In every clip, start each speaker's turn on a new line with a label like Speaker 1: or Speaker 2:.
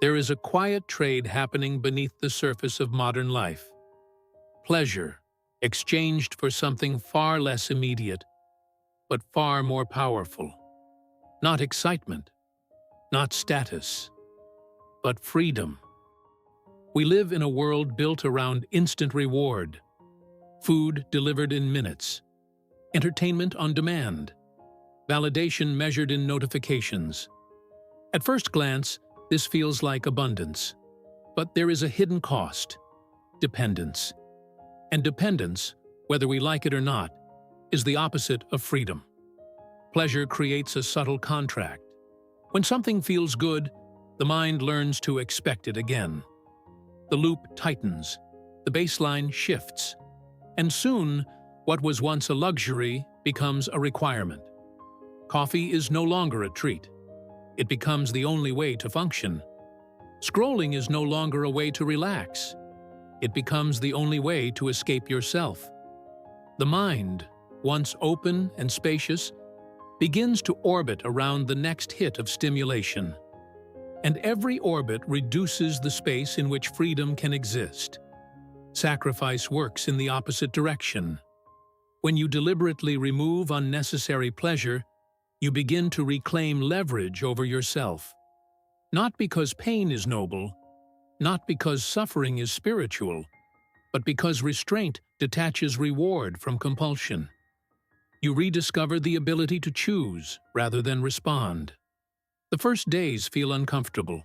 Speaker 1: There is a quiet trade happening beneath the surface of modern life. Pleasure, exchanged for something far less immediate, but far more powerful. Not excitement, not status, but freedom. We live in a world built around instant reward, food delivered in minutes, entertainment on demand, validation measured in notifications. At first glance, this feels like abundance, but there is a hidden cost: dependence. And dependence, whether we like it or not, is the opposite of freedom. Pleasure creates a subtle contract. When something feels good, the mind learns to expect it again. The loop tightens, the baseline shifts, and soon, what was once a luxury becomes a requirement. Coffee is no longer a treat. It becomes the only way to function. Scrolling is no longer a way to relax. It becomes the only way to escape yourself. The mind, once open and spacious, begins to orbit around the next hit of stimulation. And every orbit reduces the space in which freedom can exist. Sacrifice works in the opposite direction. When you deliberately remove unnecessary pleasure, you begin to reclaim leverage over yourself. Not because pain is noble, not because suffering is spiritual, but because restraint detaches reward from compulsion. You rediscover the ability to choose rather than respond. The first days feel uncomfortable.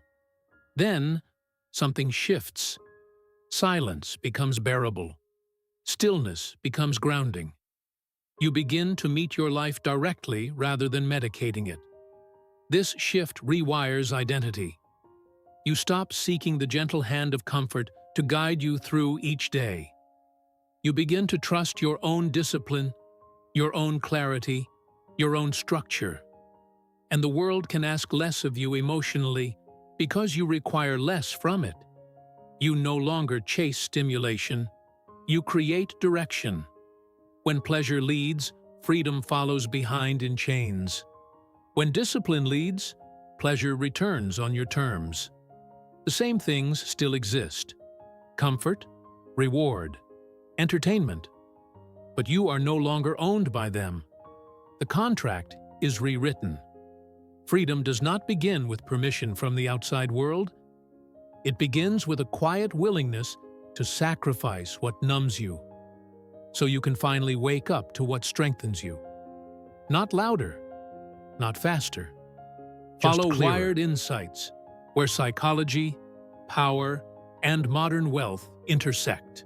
Speaker 1: Then, something shifts. Silence becomes bearable. Stillness becomes grounding. You begin to meet your life directly rather than medicating it. This shift rewires identity. You stop seeking the gentle hand of comfort to guide you through each day. You begin to trust your own discipline, your own clarity, your own structure. And the world can ask less of you emotionally because you require less from it. You no longer chase stimulation. You create direction. When pleasure leads, freedom follows behind in chains. When discipline leads, pleasure returns on your terms. The same things still exist: comfort, reward, entertainment. But you are no longer owned by them. The contract is rewritten. Freedom does not begin with permission from the outside world. It begins with a quiet willingness to sacrifice what numbs you, so you can finally wake up to what strengthens you. Not louder, not faster.
Speaker 2: Just
Speaker 1: Follow
Speaker 2: clearer.
Speaker 1: Wired Insights, where psychology, power, and modern wealth intersect.